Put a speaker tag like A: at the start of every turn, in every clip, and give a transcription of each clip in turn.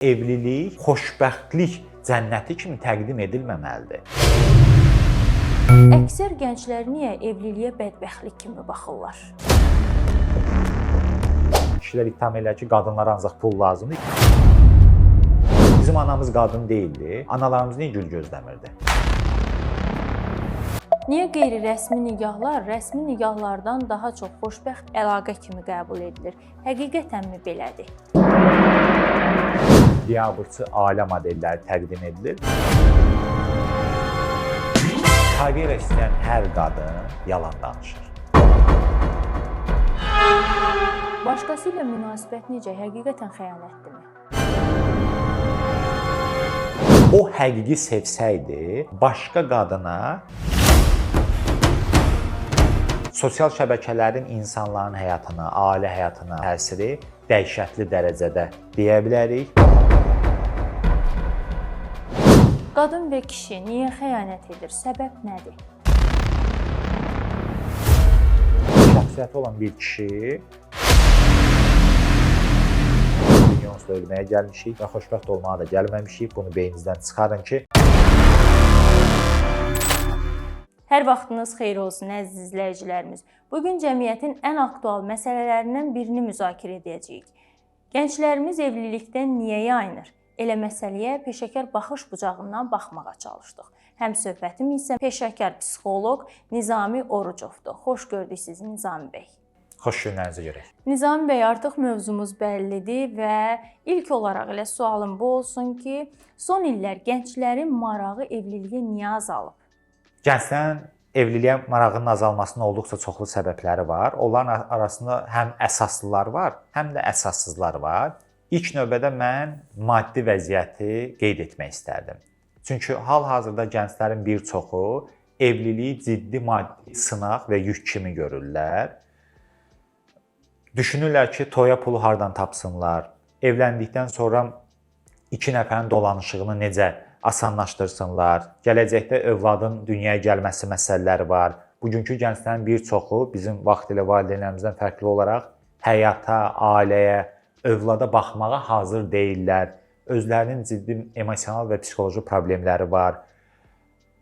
A: Evlilik xoşbəxtlik cənnəti kimi təqdim edilməməlidir.
B: Əksər gənclər niyə evliliyə bədbəxtlik kimi baxırlar?
A: Kişilər ittiham edirlər ki, qadınlara ancaq pul lazımdır. Bizim anamız qadın deyildi, analarımız niyə gül gözləmirdi?
B: Niyə qeyri-rəsmi nikahlar rəsmi nikahlardan daha çox xoşbəxt əlaqə kimi qəbul edilir? Həqiqətənmi belədir?
A: Biabırçı ailə modelləri təqdim edilir. Karyera istəyən hər qadın yalan danışır.
B: Başqası ilə münasibət necə? Həqiqətən xəyanətdirmi?
A: O həqiqi sevsəydi, başqa qadına sosial şəbəkələrin insanların həyatına, ailə həyatına təsiri dəhşətli dərəcədə deyə bilərik.
B: Qadın və kişi niyə xəyanət edir? Səbəb nədir?
A: Şəxsiyyəti olan bir kişi milyonsla ölməyə gəlmişik və xoşbəxt olmağa da gəlməmişik. Bunu beyninizdən çıxarın ki,
B: Hər vaxtınız xeyir olsun əziz izləyicilərimiz. Bugün cəmiyyətin ən aktual məsələlərindən birini müzakirə edəcəyik. Gənclərimiz evlilikdən niyə yayınır? Elə məsələyə peşəkar baxış bucağından baxmağa çalışdıq. Həm söhbətim isə peşəkar psixoloq Nizami Orucovdur. Xoş gördük sizi Nizami bəy.
A: xoş günlərinizə görək.
B: Nizami bəy, artıq mövzumuz bəllidir və ilk olaraq elə sualım bu olsun ki, son illər gənclərin marağı evliliyə niyə azalıb?
A: Gənclərin evliliyə marağının azalmasının olduqca çoxlu səbəbləri var. Onların arasında həm əsaslılar var, həm də əsassızlar var. İlk növbədə mən maddi vəziyyəti qeyd etmək istərdim. Çünki hal-hazırda gənclərin bir çoxu evliliyi ciddi maddi sınaq və yük kimi görürlər. Düşünürlər ki, toya pulu hardan tapsınlar, evləndikdən sonra iki nəfərin dolanışığını necə asanlaşdırsınlar, gələcəkdə övladın dünyaya gəlməsi məsələləri var. Bugünkü gənclərin bir çoxu bizim vaxtilə valideynlərimizdən fərqli olaraq həyata, ailəyə, övlada baxmağa hazır deyillər. Özlərinin ciddi emosional və psixoloji problemləri var.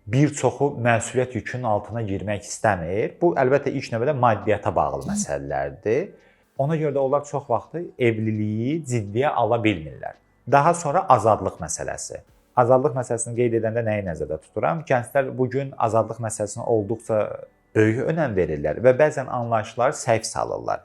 A: Bir çoxu məsuliyyət yükünün altına girmək istəmir. Bu əlbəttə ilk növbədə maddiyyata bağlı məsələlərdir. Ona görə də onlar çox vaxtı evliliyi ciddiyə ala bilmirlər. Daha sonra azadlıq məsələsi. Azadlıq məsələsini qeyd edəndə nəyi nəzərdə tuturam? Gənclər bugün azadlıq məsələsinə olduqca böyük önəm verirlər və bəzən anlayışları səhv salırlar.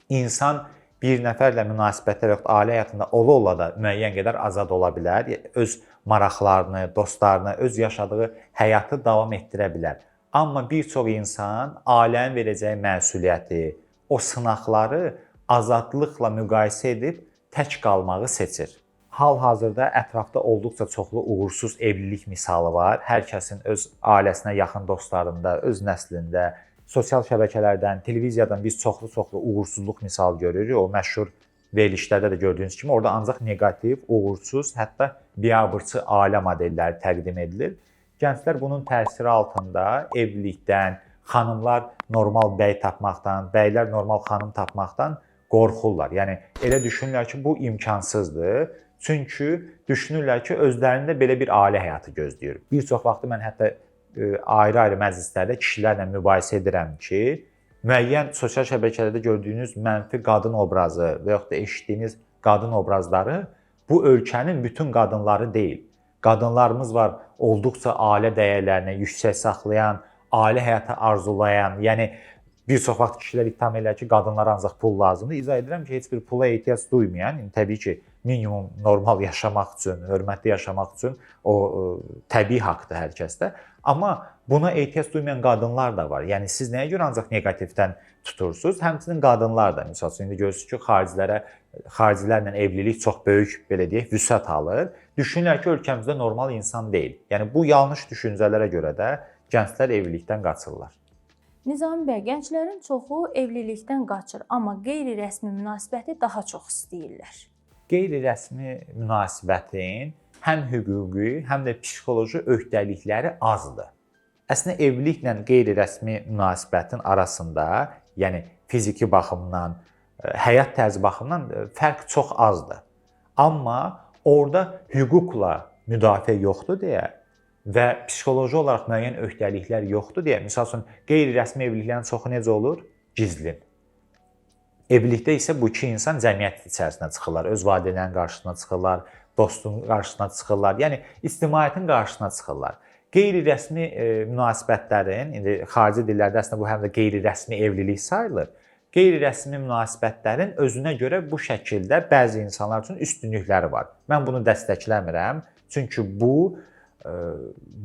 A: İnsan bir nəfərlə münasibətlər yoxdur, ailə həyatında ola-ola da müəyyən qədər azad ola bilər. Öz maraqlarını, dostlarını, öz yaşadığı həyatı davam etdirə bilər. Amma bir çox insan ailənin verəcəyi məsuliyyəti, o sınaqları azadlıqla müqayisə edib tək qalmağı seçir. Hal-hazırda ətrafda olduqca çoxlu uğursuz evlilik misalı var. Hər kəsin öz ailəsinə yaxın dostlarında, öz nəslində, sosial şəbəkələrdən, televiziyadan biz çoxlu uğursuzluq misalı görürük. O məşhur verilişlərdə də gördüyünüz kimi orada ancaq neqativ, uğursuz, hətta biabırçı ailə modelləri təqdim edilir. Gənclər bunun təsiri altında evlilikdən, xanımlar normal bəy tapmaqdan, bəylər normal xanım tapmaqdan qorxurlar. Yəni elə düşünürlər ki, bu imkansızdır. Çünki düşünürlər ki, özlərində belə bir ailə həyatı gözləyir. Bir çox vaxt mən hətta ayrı-ayrı məclislərdə kişilərlə mübahisə edirəm ki, müəyyən sosial şəbəkələrdə gördüyünüz mənfi qadın obrazı və yaxud da eşitdiyiniz qadın obrazları bu ölkənin bütün qadınları deyil. Qadınlarımız var olduqca ailə dəyərlərini yüksək saxlayan, ailə həyatı arzulayan, yəni bir çox vaxt kişilər ittiham edirlər ki, qadınlara ancaq pul lazımdır. İzah edirəm ki, heç bir pula ehtiyac duymayan, təbii ki, minimum normal yaşamaq üçün, hörmətli yaşamaq üçün o təbii haqqdır hər kəsdə. Amma buna ehtiyac duymayan qadınlar da var. Yəni siz nəyə görə ancaq neqativdən tutursunuz? Həmçinin qadınlar da, məsəl üçün indi görürsünüz ki, xaricilərlə evlilik çox böyük, belə deyək, vüsət alır. Düşünürlər ki, ölkəmizdə normal insan deyil. Yəni bu yanlış düşüncələrə görə də gənclər evlilikdən qaçırlar.
B: Nizami bəy, gənclərin çoxu evlilikdən qaçır, amma qeyri-rəsmi münasibəti daha çox istəyirlər.
A: Qeyri-rəsmi münasibətin həm hüquqi, həm də psixoloji öhdəlikləri azdır. Əslində evliliklə qeyri-rəsmi münasibətin arasında, yəni fiziki baxımdan, həyat tərzi baxımından fərq çox azdır. Amma Orada hüquqla müdafiə yoxdur deyə və psixoloji olaraq müəyyən öhdəliklər yoxdur deyə, məsəl üçün, qeyri-rəsmi evliliklərin çoxu necə olur? Gizlin. Evlilikdə isə bu iki insan cəmiyyət içərisinə çıxırlar, öz valideynlərin qarşısına çıxırlar, dostun qarşısına çıxırlar, yəni ictimaiyyətin qarşısına çıxırlar. Qeyri-rəsmi münasibətlərin, indi xarici dillərdə əslində bu həm də qeyri-rəsmi evlilik sayılır. Qeyri-rəsmi münasibətlərin özünə görə bu şəkildə bəzi insanlar üçün üstünlükləri var. Mən bunu dəstəkləmirəm, çünki bu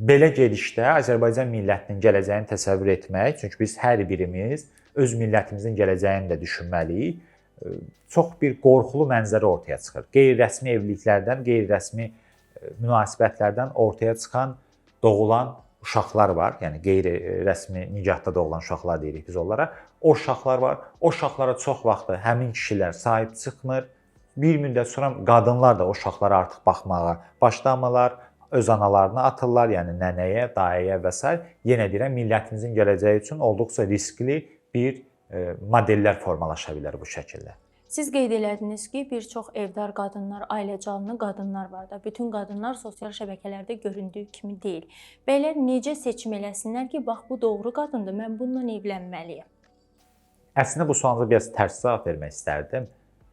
A: belə gedişdə Azərbaycan millətinin gələcəyini təsəvvür etmək, çünki biz hər birimiz öz millətimizin gələcəyini də düşünməliyik. Çox bir qorxulu mənzərə ortaya çıxır. Qeyri-rəsmi evliliklərdən, qeyri-rəsmi münasibətlərdən ortaya çıxan, doğulan uşaqlar var. Yəni qeyri-rəsmi nikahda doğulan uşaqlar deyirik biz onlara. O uşaqlar var. O uşaqlara çox vaxt həmin kişilər sahib çıxmır. Bir müddət sonra qadınlar da o uşaqlara artıq baxmağa başlamırlar. Öz analarına atırlar, yəni nənəyə, dayəyə və s. Yenə deyirəm, millətimizin gələcəyi üçün olduqca riskli bir modellər formalaşa bilər bu şəkildə.
B: Siz qeyd elədiniz ki, bir çox evdar qadınlar, ailəcanlı qadınlar var da. Bütün qadınlar sosial şəbəkələrdə göründüyü kimi deyil. Bəylər necə seçim eləsinlər ki, bax bu doğru qadındır, mən bununla evlənməliyəm?
A: Əslində bu sualıma biraz tərs cavab vermək istərdim.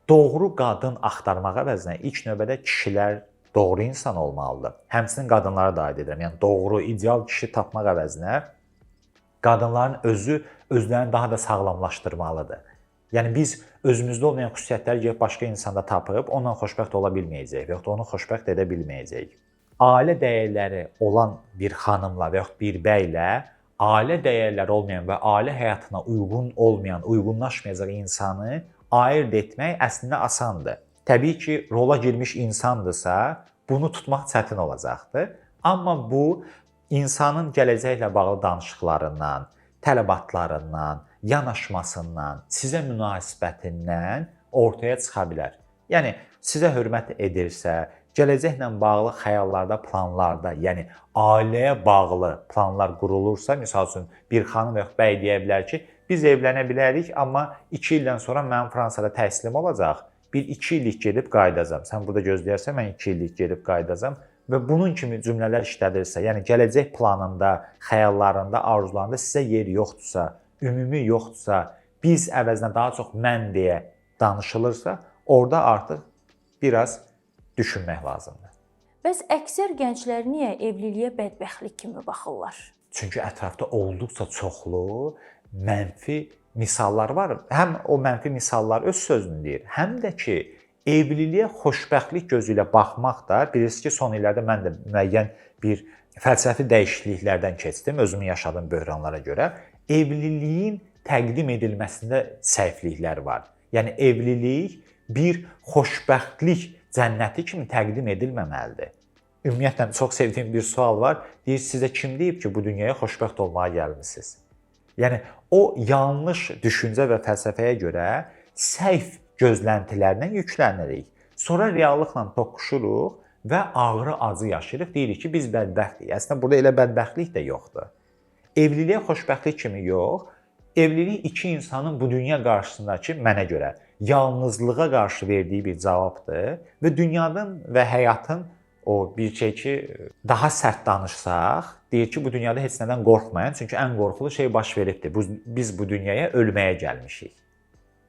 A: Doğru qadın axtarmaq əvəzinə ilk növbədə kişilər doğru insan olmalıdır. Həmçinin qadınlara da aid edirəm. Yəni doğru, ideal kişi tapmaq əvəzinə qadınların özlərini daha da sağlamlaşdırmalıdır. Yəni biz özümüzdə olmayan xüsusiyyətləri gəlib başqa insanda tapıb onunla xoşbəxt ola bilməyəcəyik və ya da onu xoşbəxt edə bilməyəcəyik. Ailə dəyərləri olan bir xanımla və ya bir bəylə ailə dəyərləri olmayan və ailə həyatına uyğun olmayan, uyğunlaşmayacaq insanı ayırd etmək əslində asandır. Təbii ki, rola girmiş insandırsa, bunu tutmaq çətin olacaqdır. Amma bu insanın gələcəklə bağlı danışıqlarından, tələbatlarından, yanaşmasından, sizə münasibətindən ortaya çıxa bilər. Yəni sizə hörmət edirsə, gələcəklə bağlı xəyallarda, planlarda, yəni ailəyə bağlı planlar qurulursa, məsəl üçün bir xanım və ya bəy deyə bilər ki, biz evlənə bilərik, amma 2 ildən sonra mənim Fransada təhsilim olacaq. Bir 2 illik gedib qayıdacam. Sən burada gözləyərsən, mən 2 illik gedib qayıdacam və bunun kimi cümlələr işlədirsə, yəni gələcək planında, xəyallarında, arzularında sizə yer yoxdursa, ümumi yoxdursa, biz əvəzinə daha çox mən deyə danışılırsa, orada artıq biraz düşünmək lazımdır.
B: Bəs əksər gənclər niyə evliliyə bədbəxtlik kimi baxırlar?
A: Çünki ətrafda olduqca çoxlu mənfi misallar var. Həm o mənfi misallar öz sözünü deyir, həm də ki, evliliyə xoşbəxtlik gözü ilə baxmaq da, bilirsiniz ki, son illərdə mən də müəyyən bir fəlsəfi dəyişikliklərdən keçdim, özümün yaşadığım böhranlara görə. Evliliyin təqdim edilməsində səhvliklər var. Yəni evlilik bir xoşbəxtlik cənnəti kimi təqdim edilməməlidir. Ümumiyyətlə çox sevdiyim bir sual var. Deyir, sizə kim deyib ki, bu dünyaya xoşbəxt olmağa gəlmisiniz? Yəni o yanlış düşüncə və fəlsəfəyə görə səhv gözləntilərlə yüklənirik. Sonra reallıqla toqquşuruq və ağrı acı yaşayırıq. Deyirik ki, biz bədbəxtik. Əslində burada elə bədbəxtlik də yoxdur. Evliliyə xoşbəxtlik kimi yox, evlilik iki insanın bu dünya qarşısındakı mənə görə yalnızlığa qarşı verdiyi bir cavabdır və dünyanın və həyatın o bir şey ki, daha sərt danışsaq, deyir ki, bu dünyada heç nədən qorxmayın, çünki ən qorxulu şey baş veribdir. Biz bu dünyaya ölməyə gəlmişik.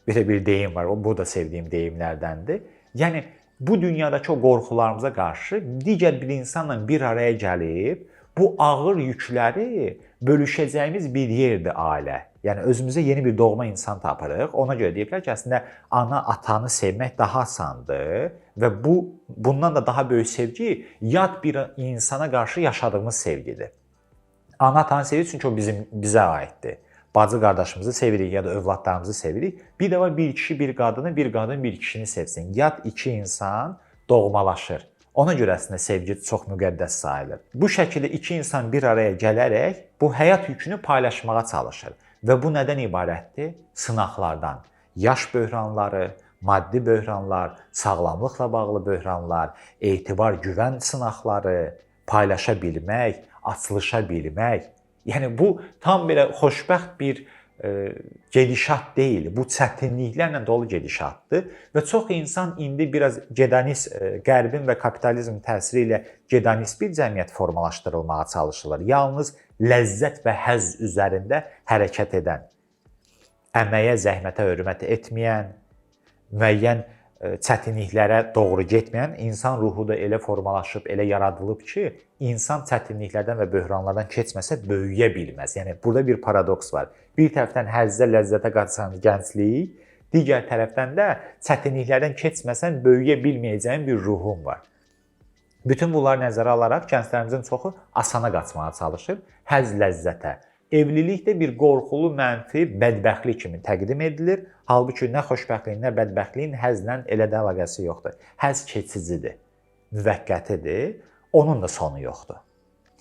A: Belə bir deyim var, bu da sevdiyim deyimlərdəndir. Yəni, bu dünyadakı o qorxularımıza qarşı digər bir insanla bir araya gəlib, bu ağır yükləri bölüşəcəyimiz bir yerdir ailə. Yəni, özümüzə yeni bir doğma insan tapırıq. Ona görə deyiblər ki, əslində ana, atanı sevmək daha asandır və bundan da daha böyük sevgi yad bir insana qarşı yaşadığımız sevgidir. Ana, atanı sevirik çünki o bizə aiddir. Bacı qardaşımızı sevirik ya da övladlarımızı sevirik. Bir də var bir kişi bir qadını, bir qadın bir kişini sevsin. Yad iki insan doğmalaşır. Ona görə əslində sevgi çox müqəddəs sayılır. Bu şəkildə iki insan bir araya gələrək bu həyat yükünü paylaşmağa çalışır. Və bu nədən ibarətdir? Sınaqlardan. Yaş böhranları, maddi böhranlar, sağlamlıqla bağlı böhranlar, etibar, güvən sınaqları, paylaşa bilmək, açılışa bilmək. Yəni bu tam belə xoşbəxt bir gedişat deyil, bu çətinliklərlə dolu gedişatdır və çox insan indi biraz gedonist, qərbin və kapitalizmin təsiri ilə gedonist bir cəmiyyət formalaşdırılmağa çalışılır. Yalnız ləzzət və həzz üzərində hərəkət edən, əməyə, zəhmətə hörmət etməyən, müəyyən çətinliklərə doğru getməyən insan ruhu da elə formalaşıb, elə yaradılıb ki, insan çətinliklərdən və böhranlardan keçməsə böyüyə bilməz. Yəni burada bir paradoks var. Bir tərəfdən həzzə, ləzzətə qaçan gənclik, digər tərəfdən də çətinliklərdən keçməsən böyüyə bilməyəcəyin bir ruhun var. Bütün bunları nəzərə alaraq gənclərimizin çoxu asana qaçmağa çalışır, həzz, ləzzətə. Evlilik də bir qorxulu, mənfi, bədbəxtlik kimi təqdim edilir. Halbuki nə xoşbəxtliyin, nə bədbəxtliyin həzzlə elə də əlaqəsi yoxdur. Həzz keçicidir, müvəqqətidir, onun da sonu yoxdur.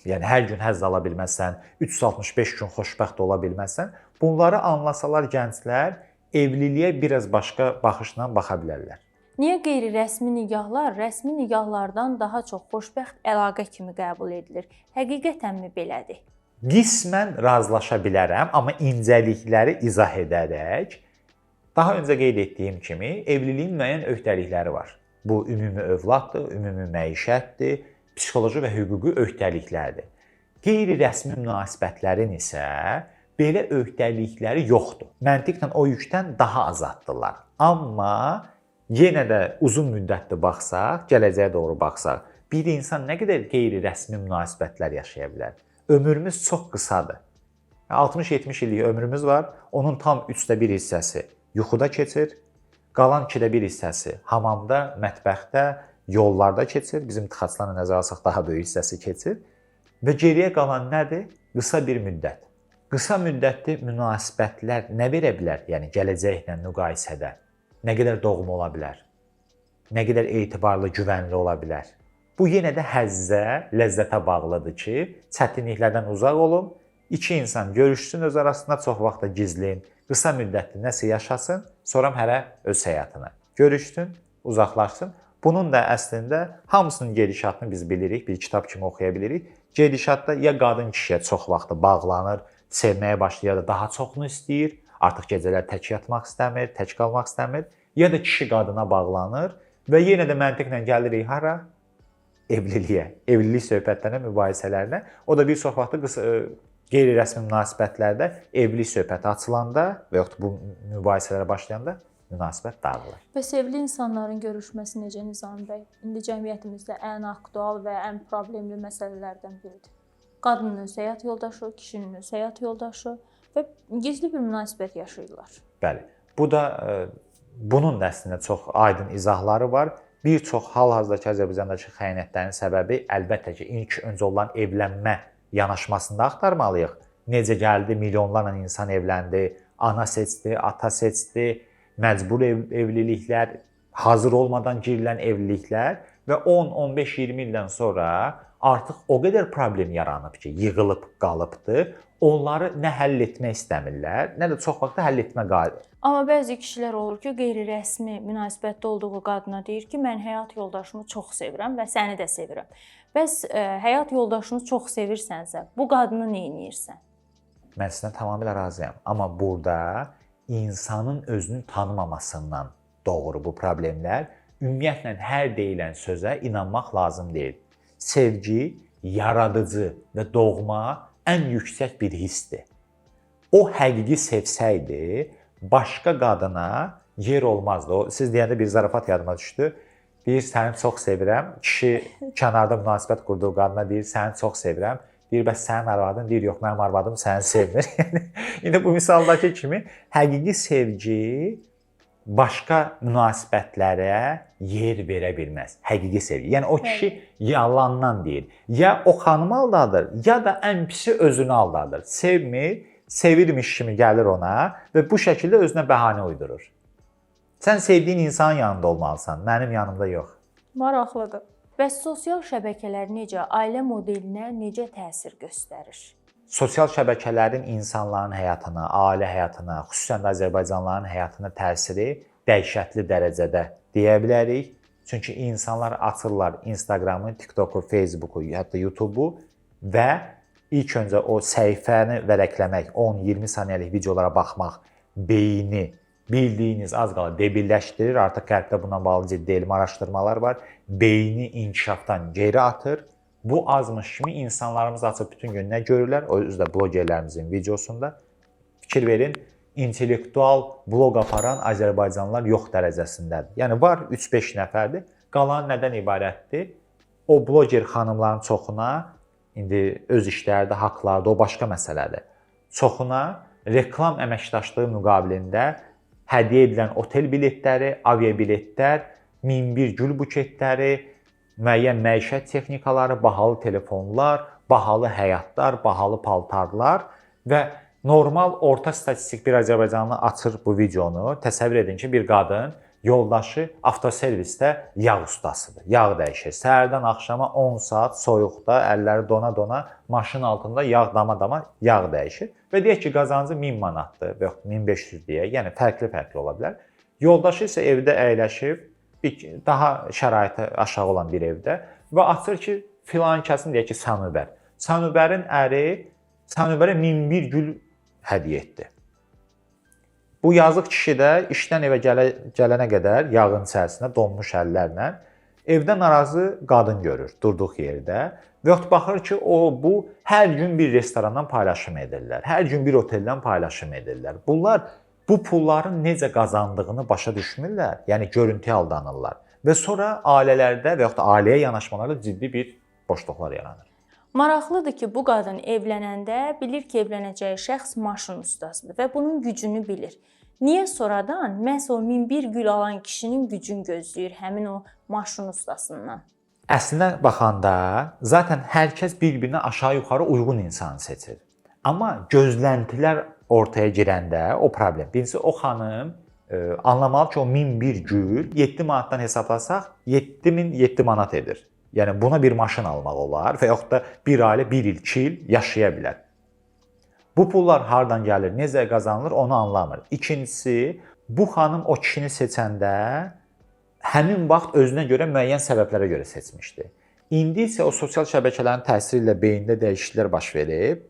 A: Yəni hər gün həzz ala bilməzsən, 365 gün xoşbəxt ola bilməzsən, bunları anlasalar gənclər evliliyə biraz başqa baxışla baxa bilərlər.
B: Niyə qeyri-rəsmi nikahlar rəsmi nikahlardan daha çox xoşbəxt əlaqə kimi qəbul edilir? Həqiqətənmi belədir?
A: Qismən razılaşa bilərəm, amma incəlikləri izah edərək, daha öncə qeyd etdiyim kimi, evliliyin müəyyən öhdəlikləri var. Bu, ümumi övladdır, ümumi məişətdir, psixoloji və hüquqi öhdəliklərdir. Qeyri-rəsmi münasibətlərin isə belə öhdəlikləri yoxdur. Məntiqlə o yükdən daha azaddırlar. Amma yenə də uzun müddətli baxsaq, gələcəyə doğru baxsaq, bir insan nə qədər qeyri-rəsmi münasibətlər yaşaya bilər? Ömrümüz çox qısadır. 60-70 illik ömrümüz var. Onun tam 1/3 hissəsi yuxuda keçir. Qalan 2/1 hissəsi hamamda, mətbəxdə, yollarda keçir. Bizim tıxaclarla nəzərə alsaq daha böyük hissəsi keçir. Və geriyə qalan nədir? Qısa bir müddət. Qısa müddətli münasibətlər nə verə bilər? Yəni gələcəklə müqayisədə nə qədər doğma ola bilər? Nə qədər etibarlı, güvənli ola bilər? Bu yenə də həzzə, ləzzətə bağlıdır ki, çətinliklərdən uzaq olun, iki insan görüşsün öz arasında, çox vaxtda gizlin, qısa müddətli nəsə yaşasın, sonra hərə öz həyatına. Görüşsün, uzaqlaşsın. Bunun da əslində hamısının gedişatını biz bilirik, bir kitab kimi oxuya bilirik. Gedişatda ya qadın kişiyə çox vaxtı bağlanır, sevməyə başlayır, ya da daha çoxunu istəyir, artıq gecələr tək yatmaq istəmir, tək qalmaq istəmir, ya da kişi qadına bağlanır və yenə də məntiqlə gəlirik hara? Evliliyə, evlilik söhbətlərinə, mübahisələrinə. O da bir çox vaxtı qeyri-rəsmi münasibətlərdə evlilik söhbəti açılanda və yaxud bu mübahisələrə başlayanda münasibət dağılır.
B: Bəs evli insanların görüşməsi necə, Nizami bəy? İndi cəmiyyətimizdə ən aktual və ən problemli məsələlərdən biridir. Qadının öz həyat yoldaşı, kişinin öz həyat yoldaşı və gizli bir münasibət yaşayırlar.
A: Bəli. Bu da bunun da əslində çox aydın izahları var. Bir çox hal-hazırdakı Azərbaycandakı xəyanətlərin səbəbi əlbəttə ki, ilk öncə olan evlənmə yanaşmasında axtarmalıyıq. Necə gəldi, milyonlarla insan evləndi, ana seçdi, ata seçdi, məcbur evliliklər, hazır olmadan girilən evliliklər və 10, 15, 20 ildən sonra artıq o qədər problem yaranıb ki, yığılıb qalıbdı. Onları nə həll etmək istəmirlər, nə də çox vaxt həll etmə qadir.
B: Amma bəzi kişilər olur ki, qeyri-rəsmi münasibətdə olduğu qadına deyir ki, mən həyat yoldaşımı çox sevirəm və səni də sevirəm. Bəs həyat yoldaşını çox sevirsənsə, bu qadını nə edirsən?
A: Mən sizlə tamamilə razıyam. Amma burada insanın özünü tanımamasından doğru bu problemlər. Ümumiyyətlə hər deyilən sözə inanmaq lazım deyil. Sevgi, yaradıcı və doğma ən yüksək bir hissdir. O həqiqi sevsəydi, başqa qadına yer olmazdı. O siz deyəndə bir zarafat yadıma düşdü. Deyir, səni çox sevirəm. Kişi kənarda münasibət qurduğu qadına deyir, səni çox sevirəm. Deyir, bəs sənin arvadın? Deyir, yox, mənim arvadım səni sevmir. İndi bu misaldakı kimi həqiqi sevgi başqa münasibətlərə yer verə bilməz. Həqiqi sevgi. Yəni o kişi yalandan deyir. Ya o xanımı aldadır, ya da ən pisi özünü aldadır. Sevmir, sevirmiş kimi gəlir ona və bu şəkildə özünə bəhanə uydurur. Sən sevdiyin insanın yanında olmalısan, mənim yanımda yox.
B: Maraqlıdır. Bəs sosial şəbəkələr necə, ailə modelinə necə təsir göstərir?
A: Sosial şəbəkələrin insanların həyatına, ailə həyatına, xüsusən də Azərbaycanlıların həyatına təsiri dəhşətli dərəcədə deyə bilərik. Çünki insanlar açırlar Instagramı, TikToku, Facebooku, hətta YouTube'u və İlk öncə o səhifəni vərəqləmək, 10-20 saniyəlik videolara baxmaq beyni bildiyiniz az qala debilləşdirir. Artıq qərbdə buna bağlı ciddi elmi araşdırmalar var. Beyni inkişafdan geri atır. Bu azmış kimi insanlarımız açıb bütün gün nə görürlər? O üzdə blogerlərimizin videosunda fikir verin, intellektual bloq aparan Azərbaycanlılar yox dərəcəsindədir. Yəni var 3-5 nəfərdir. Qalan nədən ibarətdir? O bloger xanımların çoxuna indi öz işlərdə, haqlarda o başqa məsələdir. Çoxuna reklam əməkdaşlığı müqabilində hədiyyə edilən otel biletləri, aviabiletlər, 1001 gül buketləri, müəyyən məişət texnikaları, bahalı telefonlar, bahalı həyatlar, bahalı paltarlar və normal orta statistik bir Azərbaycanlı açır bu videonu. Təsəvvür edin ki, bir qadın yoldaşı avtoservisdə yağ ustasıdır. Yağ dəyişir. Səhərdən axşama 10 saat soyuqda, əlləri dona-dona maşın altında yağ dama-dama yağ dəyişir. Və deyək ki, qazancı 1000 manatdır və yaxud 1500 deyək. Yəni fərqli-fərqli ola bilər. Yoldaşı isə evdə əyləşib, daha şəraiti aşağı olan bir evdə və açır ki, filan kəsin deyək ki, Sanubər. Sanubərin əri Sanubərə 1001 gül hədiyyə etdi. Bu yazıq kişi də işdən evə gələnə qədər yağın içərisində donmuş əllərlə evdə narazı qadın görür durduğu yerdə və yaxud baxır ki, bu hər gün bir restorandan paylaşım edirlər, hər gün bir oteldən paylaşım edirlər. Bunlar bu pulların necə qazandığını başa düşmürlər, yəni görüntüyə aldanırlar və sonra ailələrdə və yaxud da ailəyə yanaşmalarda ciddi bir boşluqlar yaranır.
B: Maraqlıdır ki, bu qadın evlənəndə bilir ki, evlənəcəyi şəxs maşın ustasıdır və bunun gücünü bilir. Niyə sonradan məhz o 1001 gül alan kişinin gücünü gözləyir həmin o maşın ustasından?
A: Əslində baxanda zaten hər kəs bir-birinə aşağı-yuxarı uyğun insanı seçir. Amma gözləntilər ortaya girəndə o problem. Birincisi o xanım anlamalı ki, o 1001 gül 7 manatdan hesablasaq 7007 manat edir. Yəni buna bir maşın almaq olar və yaxud da bir ailə 1 il, 2 il yaşaya bilər. Bu pullar hardan gəlir, necə qazanılır onu anlamır. İkincisi, bu xanım o kişini seçəndə həmin vaxt özünə görə müəyyən səbəblərə görə seçmişdi. İndi isə o sosial şəbəkələrin təsiri ilə beyində dəyişikliklər baş verib,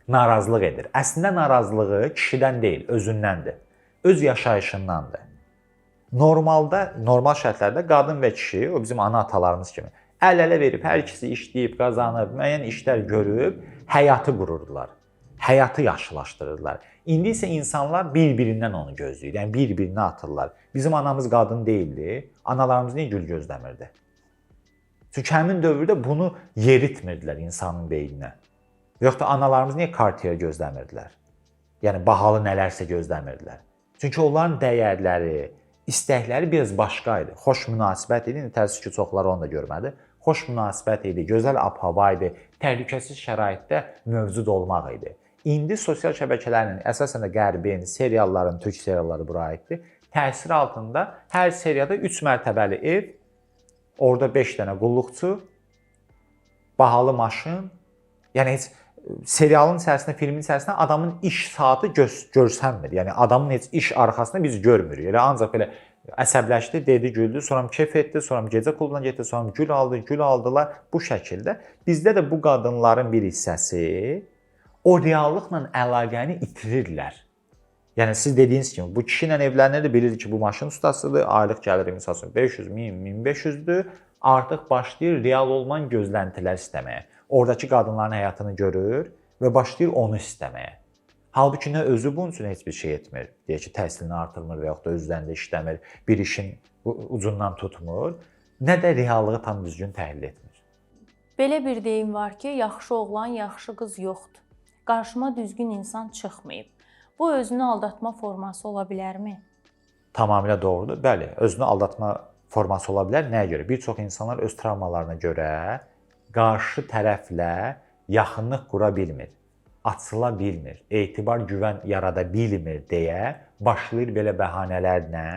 A: narazılıq edir. Əslində narazılığı kişidən deyil, özündəndir. Öz yaşayışındandır. Normal şərtlərdə qadın və kişi, o bizim ana-atalarımız kimi əl-ələ verib, hər ikisi işləyib, qazanıb, müəyyən işlər görüb, həyatı qururdular. Həyatı yaxşılaşdırırlar. İndi isə insanlar bir-birindən onu gözləyir. Yəni bir-birinə atırlar. Bizim anamız qadın deyildi. Analarımız niyə gül gözləmirdi? Çünki həmin dövrdə bunu yeritmirdilər insanın beyninə. Yoxsa da analarımız niyə Cartier gözləmirdilər? Yəni bahalı nələrsə gözləmirdilər. Çünki onların dəyərləri, istəkləri biraz başqa idi. Xoş münasibət idi. Təəssüf ki, çoxları onu da görmədi. Xoş münasibət idi, gözəl ab-hava idi, təhlükəsiz şəraitdə mövcud olmaq idi. İndi sosial şəbəkələrin, əsasən də Qərbin, serialların, türk serialları bura aiddir, təsiri altında hər seriyada 3 mərtəbəli ev, orada 5 dənə qulluqçu, bahalı maşın, yəni heç serialın içərisində, filmin içərisində adamın iş saatı görsənmir. Yəni adamın heç iş arxasında biz görmürük. Elə ancaq belə əsəbləşdi, dedi, güldü, sonra kef etdi, sonra gecə klubuna getdi, sonra gül aldılar. Bu şəkildə bizdə də bu qadınların bir hissəsi o reallıqla əlaqəni itirirlər. Yəni siz dediyiniz kimi bu kişi ilə evlənirdi, bilirdi ki, bu maşın ustasıdır, aylıq gəliri məsələn 500, 1000, 1500-dür. Artıq başlayır real olmayan gözləntilər istəməyə. Oradakı qadınların həyatını görür və başlayır onu istəməyə. Halbuki nə özü bunun üçün heç bir şey etmir. Deyək ki, təhsilini artırmır və yaxud da özlərində işləmir, bir işin ucundan tutmur, nə də reallığı tam düzgün təhlil etmir.
B: Belə bir deyim var ki, yaxşı oğlan, yaxşı qız yoxdur. Qarşıma düzgün insan çıxmayıb. Bu özünü aldatma forması ola bilərmi?
A: Tamamilə doğrudur. Bəli, özünü aldatma forması ola bilər. Nəyə görə? Bir çox insanlar öz travmalarına görə qarşı tərəflə yaxınlıq qura bilmir, açıla bilmir, etibar, güvən yarada bilmir deyə başlayır belə bəhanələrlə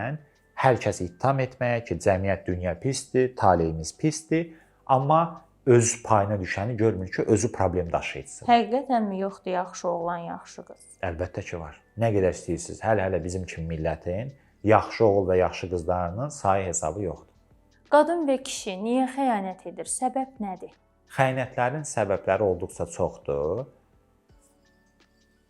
A: hər kəsi ittiham etməyə ki, cəmiyyət, dünya pisdir, taleyimiz pisdir, amma öz payına düşəni görmür ki, özü problem daşıyıcıdır.
B: Həqiqətənmi yoxdur yaxşı oğlan, yaxşı qız?
A: Əlbəttə ki var. Nə qədər istəyirsiniz, hələ bizim kimi millətin yaxşı oğul və yaxşı qızlarının sayı hesabı yoxdur.
B: Qadın və kişi niyə xəyanət edir? Səbəb nədir?
A: Xəyanətlərin səbəbləri olduqca çoxdur.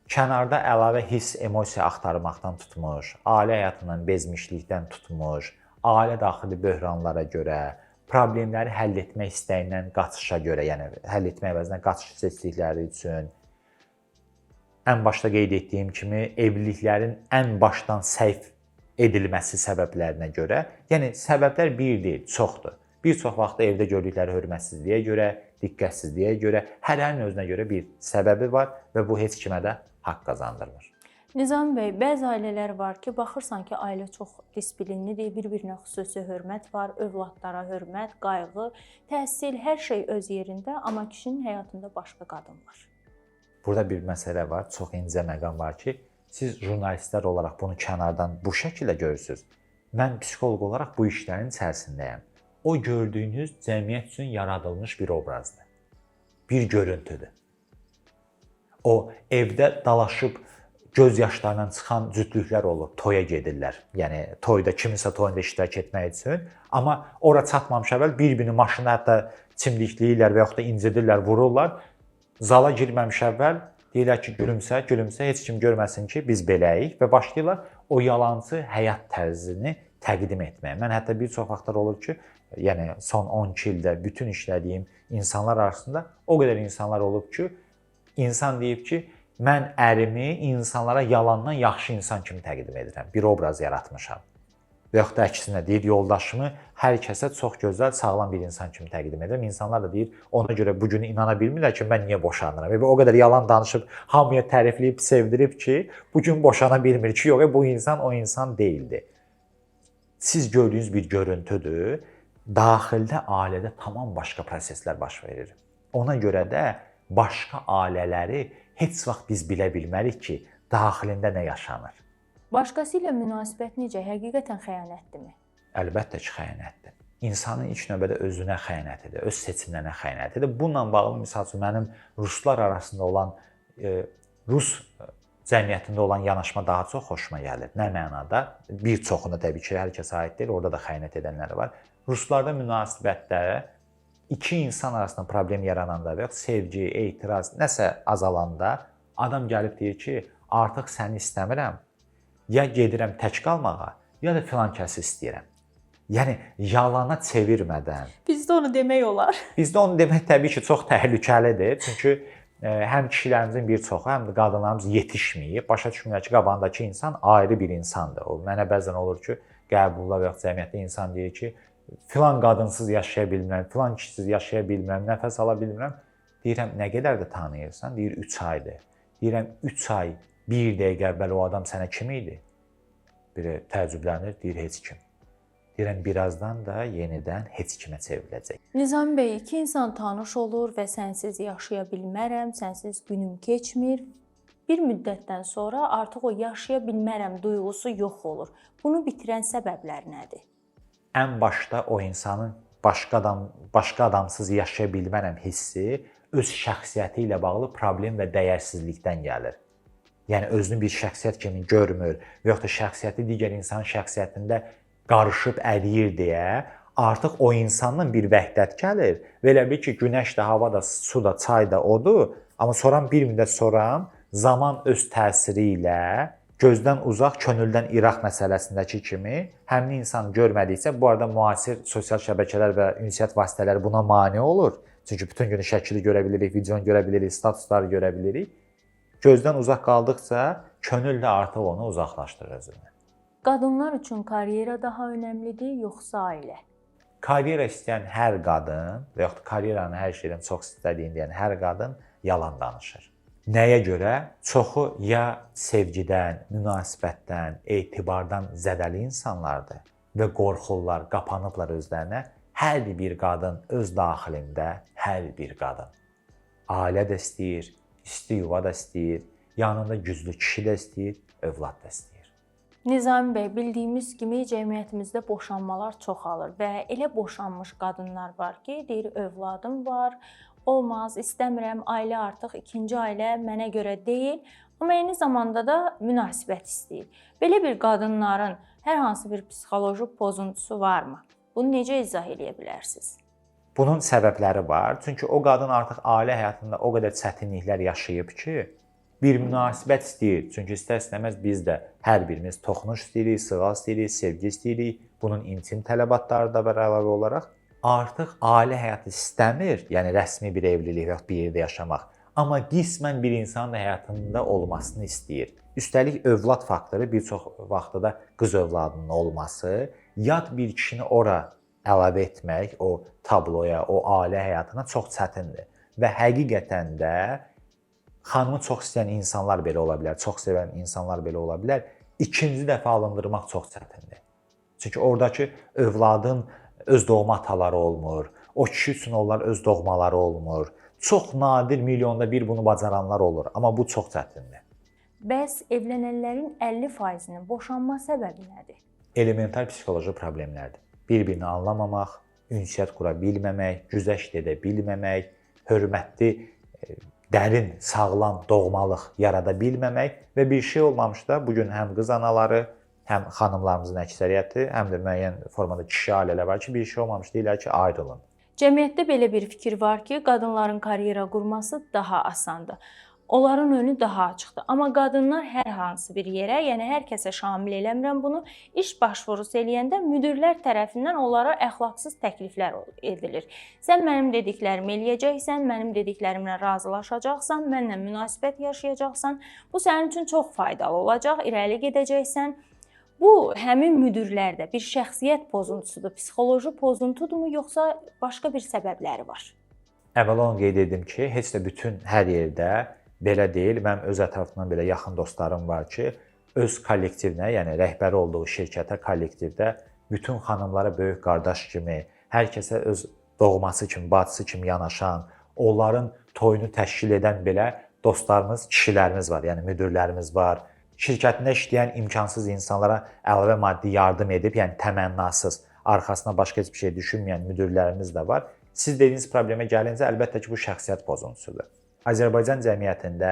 A: Kənarda əlavə hiss, emosiya axtarmaqdan tutmuş, ailə həyatından bezmişlikdən tutmuş, ailə daxili böhranlara görə, problemləri həll etmək istəyindən qaçışa görə, yəni həll etmək əvəzinə qaçış seçdikləri üçün, ən başda qeyd etdiyim kimi evliliklərin ən başdan səhv edilməsi səbəblərinə görə, yəni səbəblər bir deyil, çoxdur. Bir çox vaxt evdə gördükləri hörmətsizliyə görə, diqqətsizliyə görə, hərənin özünə görə bir səbəbi var və bu heç kimə də haqq qazandırmır.
B: Nizami bəy, bəzi ailələr var ki, baxırsan ki, ailə çox disiplinlidir, bir-birinə xüsusi hörmət var, övladlara hörmət, qayğı, təhsil, hər şey öz yerində, amma kişinin həyatında başqa qadın var.
A: Burada bir məsələ var, çox incə məqam var ki, siz jurnalistlər olaraq bunu kənardan bu şəkildə görürsünüz. Mən psixoloq olaraq bu işlərin içərisindəyəm. O gördüyünüz cəmiyyət üçün yaradılmış bir obrazdır. Bir görüntüdür. O evdə dalaşıb göz yaşlarından çıxan cütlüklər olur, toya gedirlər. Yəni toyda kiminsə toyunda iştirak etmək üçün, amma ora çatmamış əvvəl bir-birini maşına hətta çimdikləyirlər və yaxud da incidirlər, vururlar. Zala girməmiş əvvəl deyirlər ki, gülümsə, gülümsə, heç kim görməsin ki, biz beləyik və başlayırlar o yalançı həyat tərzini təqdim etməyə. Mən hətta bir çox vaxtlar olur ki, yəni son 12 ildə bütün işlədiyim insanlar arasında o qədər insanlar olub ki, insan deyib ki, mən ərimi insanlara yalandan yaxşı insan kimi təqdim edirəm, bir obraz yaratmışam. Və yaxud da əksinə deyir, yoldaşımı hər kəsə çox gözəl, sağlam bir insan kimi təqdim edirəm. İnsanlar da deyir, ona görə bu gün inana bilmirlər ki, mən niyə boşanıram. Və o qədər yalan danışıb, hamıya tərifləyib, sevdirib ki, bu gün boşana bilmir ki, yox, bu insan o insan deyildi. Siz gördüyünüz bir görüntüdür. Daxildə ailədə tamam başqa proseslər baş verir. Ona görə də başqa ailələri heç vaxt biz bilə bilmərik ki, daxilində nə yaşanır.
B: Başqası ilə münasibət necə? Həqiqətən xəyanətdirmi?
A: Əlbəttə ki, xəyanətdir. İnsanın ilk növbədə özünə xəyanət edir, öz seçimlərinə xəyanət edir. Bununla bağlı misal üçün mənim ruslar arasında olan rus cəmiyyətində olan yanaşma daha çox xoşuma gəlir. Nə mənada? Bir çoxunda təbii ki, hər kəsə aid deyil, orada da xəyanət edənlər var. Ruslarda münasibətdə iki insan arasında problem yarananda və ya sevgi, etiraz nəsə azalanda adam gəlib deyir ki, artıq səni istəmirəm. Ya gedirəm tək qalmağa, ya da filan kəsi istəyirəm. Yəni yalana çevirmədən.
B: Bizdə onu demək olar.
A: Bizdə onu demək təbii ki, çox təhlükəlidir. Çünki həm kişilərimizin bir çoxu, həm də qadınlarımız yetişməyib. Başa düşmürlər ki, qabağındakı insan ayrı bir insandır. O mənə bəzən olur ki, qəbulda və ya cəmiyyətdə insan deyir ki, filan qadınsız yaşaya bilmirəm, filan kişisiz yaşaya bilmirəm, nəfəs ala bilmirəm. Deyirəm, nə qədər də tanıyırsan? Deyir, 3 aydır. Deyirəm, 3 ay, 1 dəqiqə əvvəl o adam sənə kim idi? Biri təəccüblənir, deyir, heç kim. Deyirəm, birazdan da yenidən heç kimə çevriləcək.
B: Nizami bəy, iki insan tanış olur və sənsiz yaşaya bilmərəm, sənsiz günüm keçmir. Bir müddətdən sonra artıq o yaşaya bilmərəm duyğusu yox olur. Bunu bitirən səbəblər nədir?
A: Ən başda o insanın başqa adamsız yaşaya bilmərəm hissi öz şəxsiyyəti ilə bağlı problem və dəyərsizlikdən gəlir. Yəni özünü bir şəxsiyyət kimi görmür və yaxud da şəxsiyyəti digər insanın şəxsiyyətində qarışıb əriyir deyə artıq o insandan bir vəhdət gəlir. Və elə bil ki, günəş də, hava da, su da, çay da odur, amma sonra bir müddət sonra zaman öz təsiri ilə gözdən uzaq, könüldən iraq məsələsindəki kimi həmin insan görmədikcə, bu arada müasir sosial şəbəkələr və ünsiyyət vasitələri buna mane olur. Çünki bütün günü şəkili görə bilirik, videonu görə bilirik, statusları görə bilirik. Gözdən uzaq qaldıqca könül də artıq onu uzaqlaşdırır özündən.
B: Qadınlar üçün karyera daha önəmlidir, yoxsa ailə?
A: Karyera istəyən hər qadın və yaxud karyeranı hər şeydən çox istədiyini deyən hər qadın yalan danışır. Nəyə görə? Çoxu ya sevgidən, münasibətdən, etibardan zədəli insanlardır və qorxurlar, qapanıblar özlərinə. Hər bir qadın öz daxilində, hər bir qadın ailə də istəyir, isti yuva da istəyir, yanında güclü kişi də istəyir, övlad da istəyir.
B: Nizami bəy, bildiyimiz kimi cəmiyyətimizdə boşanmalar çoxalır və elə boşanmış qadınlar var ki, deyir övladım var, olmaz, istəmirəm, ailə artıq ikinci ailə mənə görə deyil, amma eyni zamanda da münasibət istəyir. Belə bir qadınların hər hansı bir psixoloji pozuntusu varmı? Bunu necə izah edə bilərsiniz?
A: Bunun səbəbləri var. Çünki o qadın artıq ailə həyatında o qədər çətinliklər yaşayıb ki, bir münasibət istəyir. Çünki istər-istəməz biz də hər birimiz toxunuş istəyirik, sığal istəyirik, sevgi istəyirik. Bunun intim tələbatları da var əlavə olaraq. Artıq ailə həyatı istəmir, yəni rəsmi bir evlilik və bir yerdə yaşamaq. Amma qismən bir insanın da həyatında olmasını istəyir. Üstəlik övlad faktoru bir çox vaxtda da qız övladının olması, yad bir kişini ora əlavə etmək o tabloya, o ailə həyatına çox çətindir. Və həqiqətən də xanımı çox istəyən insanlar belə ola bilər, çox sevən insanlar belə ola bilər. İkinci dəfə alındırmaq çox çətindir. Çünki oradakı övladın öz doğma ataları olmur. O kişi üçün onlar öz doğmaları olmur. Çox nadir, milyonda bir bunu bacaranlar olur, amma bu çox çətindir.
B: Bəs evlənənlərin 50%-nin boşanma səbəbi nədir?
A: Elementar psixoloji problemlərdir. Bir-birini anlamamaq, ünsiyyət qura bilməmək, güzəşt edə bilməmək, hörmətli, dərin, sağlam doğmalıq yarada bilməmək və bir şey olmamışda bu gün həm qız anaları, həm xanımlarımızın əksəriyyəti, həm də müəyyən formada kişi ailələr var ki, bir şey olmamış deyirlər ki, ayrılın.
B: Cəmiyyətdə belə bir fikir var ki, qadınların karyera qurması daha asandır. Onların önü daha açıqdır. Amma qadınlar hər hansı bir yerə, yəni hər kəsə şamil eləmirəm bunu, iş başvurusu eləyəndə müdirlər tərəfindən onlara əxlaqsız təkliflər edilir. Sən mənim dediklərimi eləyəcəksən, mənim dediklərimlə razılaşacaqsan, mənimlə münasibət yaşayacaqsan, bu sənin üçün çox faydalı olacaq, irəli gedəcəksən. Bu, həmin müdirlərdə bir şəxsiyyət pozuntusudur, psixoloji pozuntudumu, yoxsa başqa bir səbəbləri var?
A: Əvvəla onu qeyd edim ki, heç də bütün hər yerdə belə deyil. Mənim öz ətrafımdan belə yaxın dostlarım var ki, öz kollektivinə, yəni rəhbəri olduğu şirkətə, kollektivdə bütün xanımlara böyük qardaş kimi, hər kəsə öz doğması kimi, bacısı kimi yanaşan, onların toyunu təşkil edən belə dostlarımız, kişilərimiz var, yəni müdirlərimiz var. Şirkətində işləyən imkansız insanlara əlavə maddi yardım edib, yəni təmənnasız, arxasına başqa heç bir şey düşünməyən müdirlərimiz də var. Siz dediyiniz problemə gəlincə, əlbəttə ki, bu şəxsiyyət pozuntusudur. Azərbaycan cəmiyyətində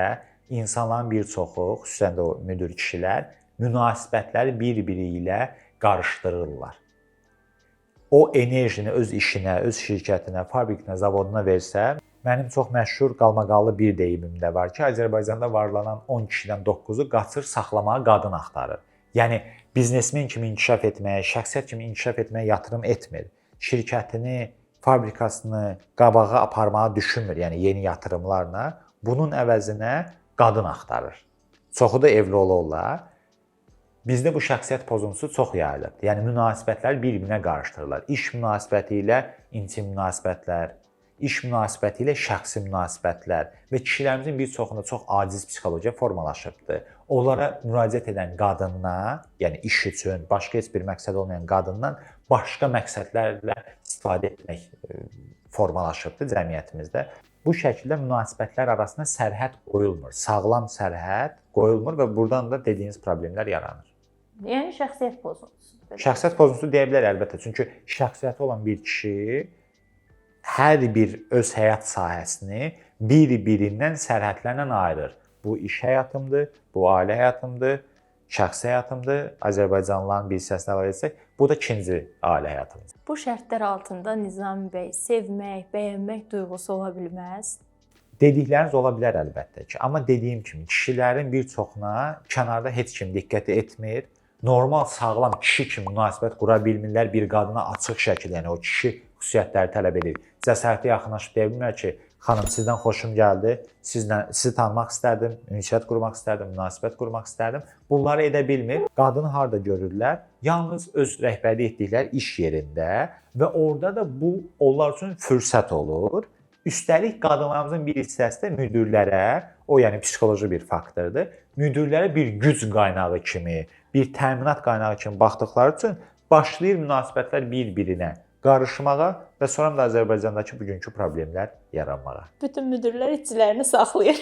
A: insanların bir çoxu, xüsusən də o müdir kişilər, münasibətləri bir-biri ilə qarışdırırlar. O enerjini öz işinə, öz şirkətinə, fabrikinə, zavoduna versə, mənim çox məşhur qalmaqallı bir deyimim də var ki, Azərbaycanda varlanan 10 kişidən 9-u qaçır saxlamağa qadın axtarır. Yəni biznesmen kimi inkişaf etməyə, şəxsiyyət kimi inkişaf etməyə yatırım etmir. Şirkətini, fabrikasını qabağa aparmağı düşünmür, yəni yeni yatırımlarla. Bunun əvəzinə qadın axtarır. Çoxu da evli olurlar. Bizdə bu şəxsiyyət pozuntusu çox yayılıbdır. Yəni münasibətləri bir-birinə qarışdırırlar. İş münasibəti ilə intim münasibətlər, iş münasibəti ilə şəxsi münasibətlər və kişilərimizin bir çoxunda çox aciz psixologiya formalaşıbdır. Onlara müraciət edən qadından, yəni iş üçün, başqa heç bir məqsəd olmayan qadından başqa məqsədlərlə istifadə etmək formalaşıbdır cəmiyyətimizdə. Bu şəkildə münasibətlər arasında sərhəd qoyulmur, sağlam sərhəd qoyulmur və buradan da dediyiniz problemlər yaranır.
B: Yəni şəxsiyyət pozuntusudur.
A: Şəxsiyyət pozuntusu deyə bilər əlbəttə. Çünki şəxsiyyəti olan bir kişi hər bir öz həyat sahəsini bir-birindən sərhədlərlə ayırır. Bu iş həyatımdır, bu ailə həyatımdır, şəxsi həyatımdır. Azərbaycanlıların bir hissəsini əlavə etsək, bu da ikinci ailə həyatımdır.
B: Bu şərtlər altında Nizami bəy, sevmək, bəyənmək duyğusu ola bilməz?
A: Dedikləriniz ola bilər əlbəttə ki, amma dediyim kimi kişilərin bir çoxuna kənarda heç kim diqqət etmir. Normal, sağlam kişi kimi münasibət qura bilmirlər. Bir qadına açıq şəkildə, yəni o kişi xüsusiyyətləri tələb edir. Cəsarətli yaxınlaşıb deyə bilmirlər ki, xanım sizdən xoşum gəldi, sizi tanımaq istərdim, ünsiyyət qurmaq istərdim, münasibət qurmaq istərdim. Bunları edə bilmir. Qadını harda görürlər? Yalnız öz rəhbərlik etdikləri iş yerində və orada da bu onlar üçün fürsət olur. Üstəlik qadınlarımızın bir hissəsi də müdirlərə, o yəni psixoloji bir faktordur, müdirlərə bir güc qaynağı kimi, bir təminat qaynağı kimi baxdıqları üçün başlayır münasibətlər bir-birinə qarışmağa və sonra da Azərbaycandakı bugünkü problemlər yaranmağa.
B: Bütün müdirlər işçilərini saxlayır.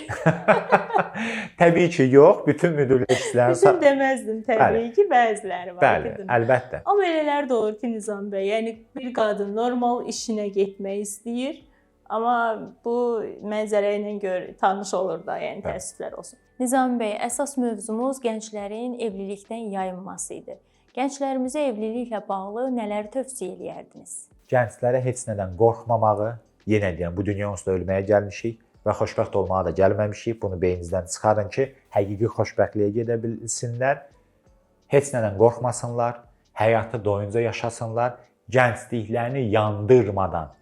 A: Təbii ki, yox. Bütün müdirlər işçilərini
B: Bütün deməzdim, təbii ki, bəziləri var.
A: Bəli, əlbəttə.
B: Amma elələr də olur ki, Nizam bəy, yəni bir qadın normal işinə getmək istəyir, amma bu mənzərə ilə tanış olur da, yəni təəssüflər olsun. Nizam bəy, əsas mövzumuz gənclərin evlilikdən yayınması idi. Gənclərimizə evliliklə bağlı nələri tövsiyə edərdiniz?
A: gənclərə heç nədən qorxmamağı, yenə deyirəm, bu dünya onsuz da ölməyə gəlmişik və xoşbəxt olmağa da gəlməmişik. Bunu beyninizdən çıxarın ki, həqiqi xoşbəxtliyə gedə bilsinlər. Heç nədən qorxmasınlar, həyatı doyunca yaşasınlar, gəncliklərini yandırmadan,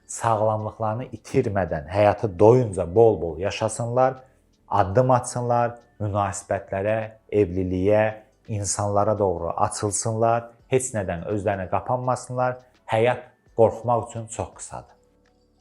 A: sağlamlıqlarını itirmədən həyatı doyunca bol-bol yaşasınlar, addım atsınlar, münasibətlərə, evliliyə, insanlara doğru açılsınlar, heç nədən özlərinə qapanmasınlar. Həyat qorxmaq üçün çox qısadır.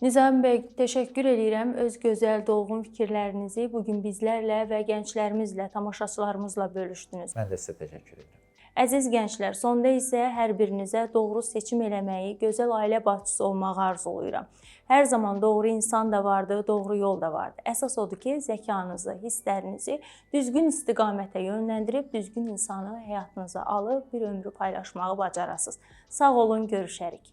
B: Nizami bəy, təşəkkür edirəm öz gözəl, dolğun fikirlərinizi bu gün bizlərlə və gənclərimizlə, tamaşaçılarımızla bölüşdünüz.
A: Mən də sizə təşəkkür edirəm.
B: Əziz gənclər, sonda isə hər birinizə doğru seçim eləməyi, gözəl ailə başçısı olmağı arzulayıram. Hər zaman doğru insan da vardır, doğru yol da vardır. Əsas odur ki, zəkanızı, hisslərinizi düzgün istiqamətə yönləndirib, düzgün insanı həyatınıza alıb bir ömrü paylaşmağı bacarasınız. Sağ olun, görüşərik.